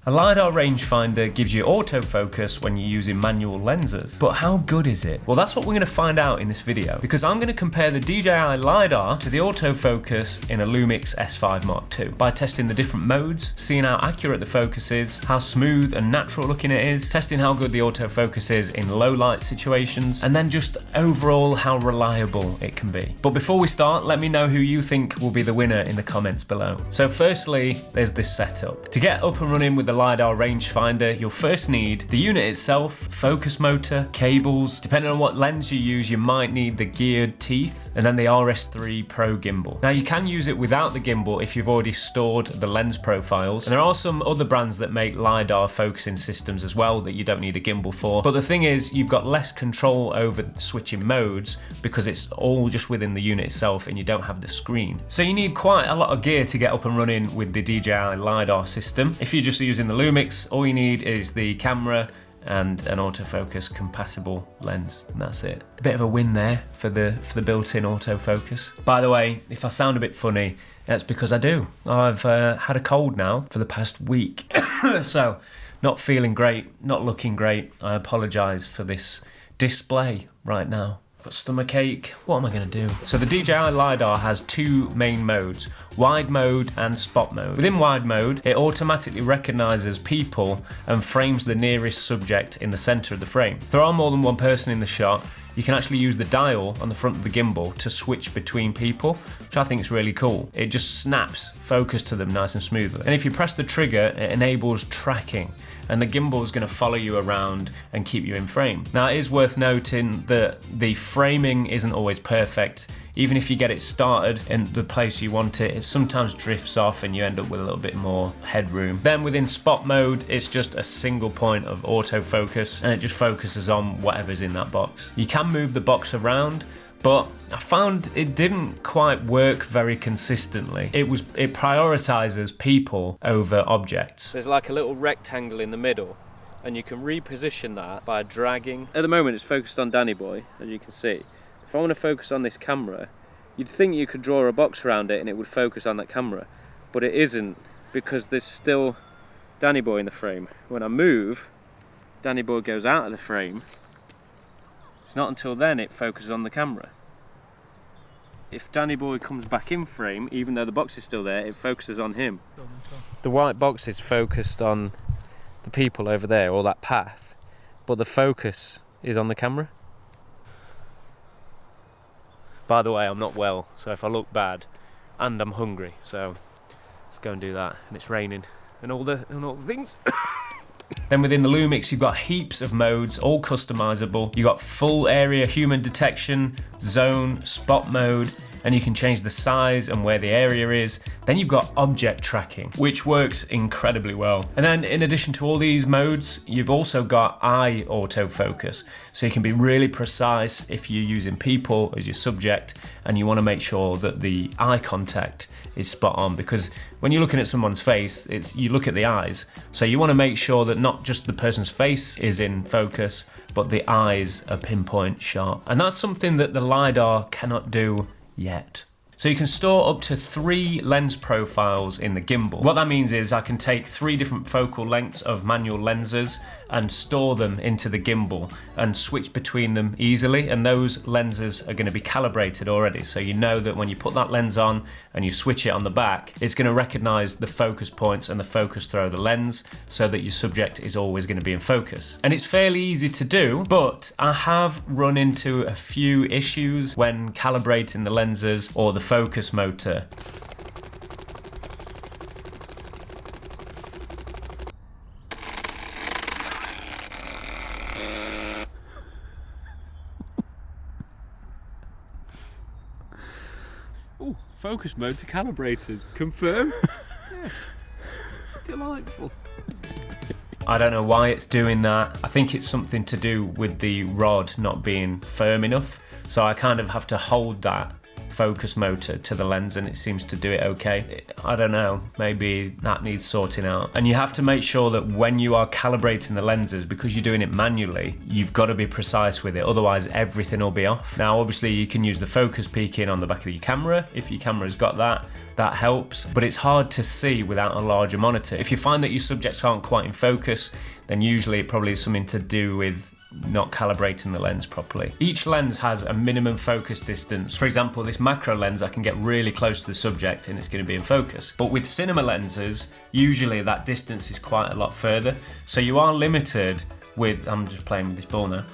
A LiDAR rangefinder gives you autofocus when you're using manual lenses. But how good is it? Well, that's what we're going to find out in this video, because I'm going to compare the DJI LiDAR to the autofocus in a Lumix S5 Mark II by testing the different modes, seeing how accurate the focus is, how smooth and natural looking it is, testing how good the autofocus is in low light situations, and then just overall how reliable it can be. But before we start, let me know who you think will be the winner in the comments below. So firstly, there's this setup. To get up and running with the LiDAR rangefinder, you'll first need the unit itself, focus motor, cables. Depending on what lens you use, you might need the geared teeth, and then the RS3 Pro gimbal. Now you can use it without the gimbal if you've already stored the lens profiles, and there are some other brands that make LiDAR focusing systems as well that you don't need a gimbal for. But the thing is, you've got less control over switching modes because it's all just within the unit itself and you don't have the screen. So you need quite a lot of gear to get up and running with the DJI LiDAR system. If you're just using the Lumix, all you need is the camera and an autofocus compatible lens, and that's it. A bit of a win there for the built-in autofocus. By the way, if I sound a bit funny, that's because I do. I've had a cold now for the past week, so not feeling great, not looking great. I apologise for this display right now. Got stomach ache, what am I going to do? So the DJI LiDAR has two main modes, wide mode and spot mode. Within wide mode, it automatically recognises people and frames the nearest subject in the centre of the frame. If there are more than one person in the shot, you can actually use the dial on the front of the gimbal to switch between people, which I think is really cool. It just snaps focus to them nice and smoothly. And if you press the trigger, it enables tracking, and the gimbal is going to follow you around and keep you in frame. Now, it is worth noting that the framing isn't always perfect. Even if you get it started in the place you want it, it sometimes drifts off and you end up with a little bit more headroom. Then within spot mode, it's just a single point of autofocus and it just focuses on whatever's in that box. You can move the box around, but I found it didn't quite work very consistently. It prioritizes people over objects. There's like a little rectangle in the middle, and you can reposition that by dragging. At the moment, it's focused on Danny Boy, as you can see. If I want to focus on this camera, you'd think you could draw a box around it and it would focus on that camera, but it isn't, because there's still Danny Boy in the frame. When I move, Danny Boy goes out of the frame. It's not until then it focuses on the camera. If Danny Boy comes back in frame, even though the box is still there, it focuses on him. The white box is focused on the people over there, or that path, but the focus is on the camera. By the way, I'm not well, so if I look bad, and I'm hungry, so let's go and do that. And it's raining, and all the things. Then within the Lumix, you've got heaps of modes, all customizable. You've got full area human detection, zone, spot mode, and you can change the size and where the area is. Then you've got object tracking, which works incredibly well. And then in addition to all these modes, you've also got eye autofocus. So you can be really precise if you're using people as your subject and you want to make sure that the eye contact is spot on, because when you're looking at someone's face, you look at the eyes. So you want to make sure that not just the person's face is in focus, but the eyes are pinpoint sharp. And that's something that the LiDAR cannot do yet. So you can store up to 3 lens profiles in the gimbal. What that means is I can take 3 different focal lengths of manual lenses and store them into the gimbal and switch between them easily, and those lenses are going to be calibrated already, so you know that when you put that lens on and you switch it on the back, it's going to recognize the focus points and the focus throw of the lens so that your subject is always going to be in focus. And it's fairly easy to do, but I have run into a few issues when calibrating the lenses or the focus motor. Oh, focus mode to calibrated. Confirm? Yeah. Delightful. I don't know why it's doing that. I think it's something to do with the rod not being firm enough. So I kind of have to hold that focus motor to the lens and it seems to do it okay. I don't know, maybe that needs sorting out. And you have to make sure that when you are calibrating the lenses, because you're doing it manually, you've got to be precise with it, otherwise everything will be off. Now obviously you can use the focus peaking on the back of your camera if your camera's got that helps, but it's hard to see without a larger monitor. If you find that your subjects aren't quite in focus, then usually it probably is something to do with not calibrating the lens properly. Each lens has a minimum focus distance. For example, this macro lens, I can get really close to the subject and it's going to be in focus. But with cinema lenses, usually that distance is quite a lot further. So you are limited with, I'm just playing with this ball now.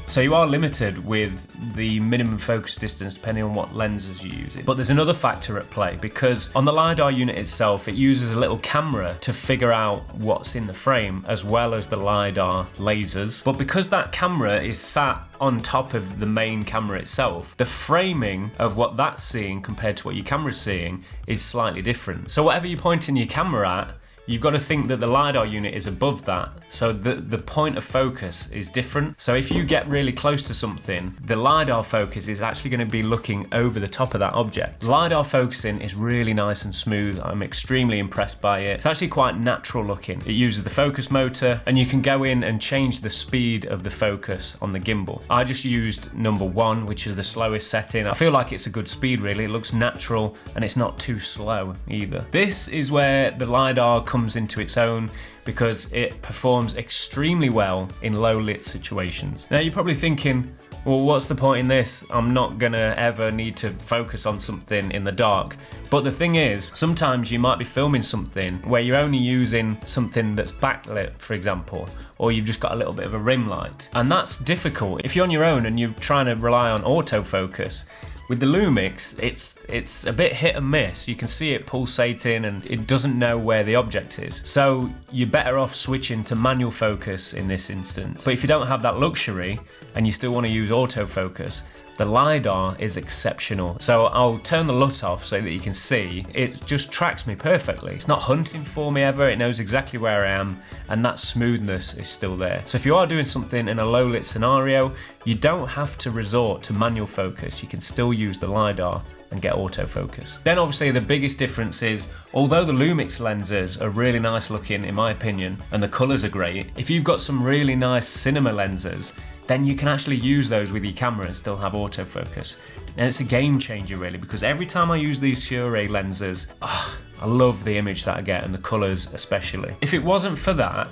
So you are limited with the minimum focus distance depending on what lenses you're using. But there's another factor at play, because on the LiDAR unit itself, it uses a little camera to figure out what's in the frame as well as the LiDAR lasers. But because that camera is sat on top of the main camera itself, the framing of what that's seeing compared to what your camera's seeing is slightly different. So whatever you're pointing your camera at, you've got to think that the LiDAR unit is above that. So the point of focus is different. So if you get really close to something, the LiDAR focus is actually going to be looking over the top of that object. LiDAR focusing is really nice and smooth. I'm extremely impressed by it. It's actually quite natural looking. It uses the focus motor and you can go in and change the speed of the focus on the gimbal. I just used number 1, which is the slowest setting. I feel like it's a good speed really. It looks natural and it's not too slow either. This is where the LiDAR comes into its own, because it performs extremely well in low lit situations. Now you're probably thinking, well, what's the point in this? I'm not gonna ever need to focus on something in the dark. But the thing is, sometimes you might be filming something where you're only using something that's backlit, for example, or you've just got a little bit of a rim light. And that's difficult. If you're on your own and you're trying to rely on autofocus, with the Lumix, it's a bit hit and miss. You can see it pulsating and it doesn't know where the object is. So you're better off switching to manual focus in this instance. But if you don't have that luxury and you still want to use autofocus, the LiDAR is exceptional. So I'll turn the LUT off so that you can see. It just tracks me perfectly. It's not hunting for me ever. It knows exactly where I am, and that smoothness is still there. So if you are doing something in a low lit scenario, you don't have to resort to manual focus. You can still use the LiDAR and get autofocus. Then obviously the biggest difference is, although the Lumix lenses are really nice looking in my opinion, and the colors are great, if you've got some really nice cinema lenses, then you can actually use those with your camera and still have autofocus. And it's a game changer really, because every time I use these Shure lenses, I love the image that I get, and the colors especially. If it wasn't for that,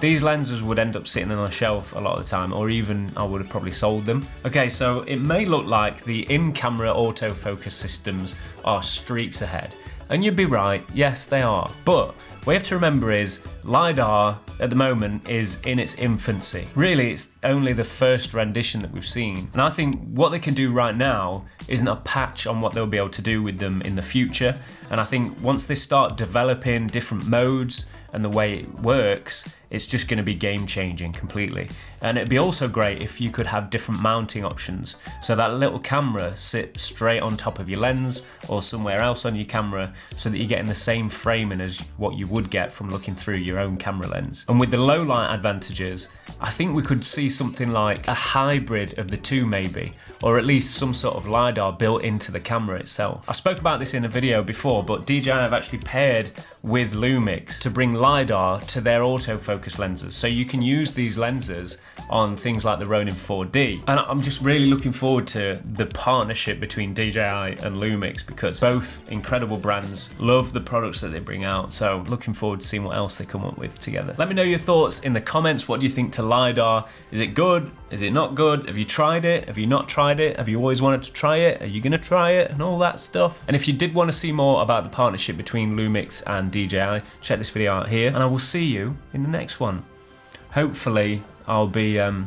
these lenses would end up sitting on a shelf a lot of the time, or even I would have probably sold them. Okay, so it may look like the in-camera autofocus systems are streaks ahead. And you'd be right, yes they are. But what you have to remember is LiDAR at the moment is in its infancy. Really, it's only the first rendition that we've seen. And I think what they can do right now isn't a patch on what they'll be able to do with them in the future. And I think once they start developing different modes and the way it works, it's just going to be game changing completely. And it'd be also great if you could have different mounting options, so that little camera sits straight on top of your lens or somewhere else on your camera, so that you're getting the same framing as what you would get from looking through your own camera lens. And with the low light advantages, I think we could see something like a hybrid of the two maybe, or at least some sort of LiDAR built into the camera itself. I spoke about this in a video before, but DJI have actually paired with Lumix to bring LiDAR to their autofocus lenses. So you can use these lenses on things like the Ronin 4D. And I'm just really looking forward to the partnership between DJI and Lumix, because both incredible brands, love the products that they bring out. So looking forward to seeing what else they come up with together. Let me know your thoughts in the comments. What do you think to LiDAR? Is it good? Is it not good? Have you tried it? Have you not tried it? Have you always wanted to try it? Are you gonna try it? And all that stuff. And if you did want to see more about the partnership between Lumix and DJI, check this video out here, and I will see you in the next one. Hopefully I'll be a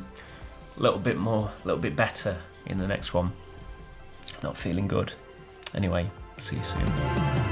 little bit better in the next one. Not feeling good. Anyway, see you soon.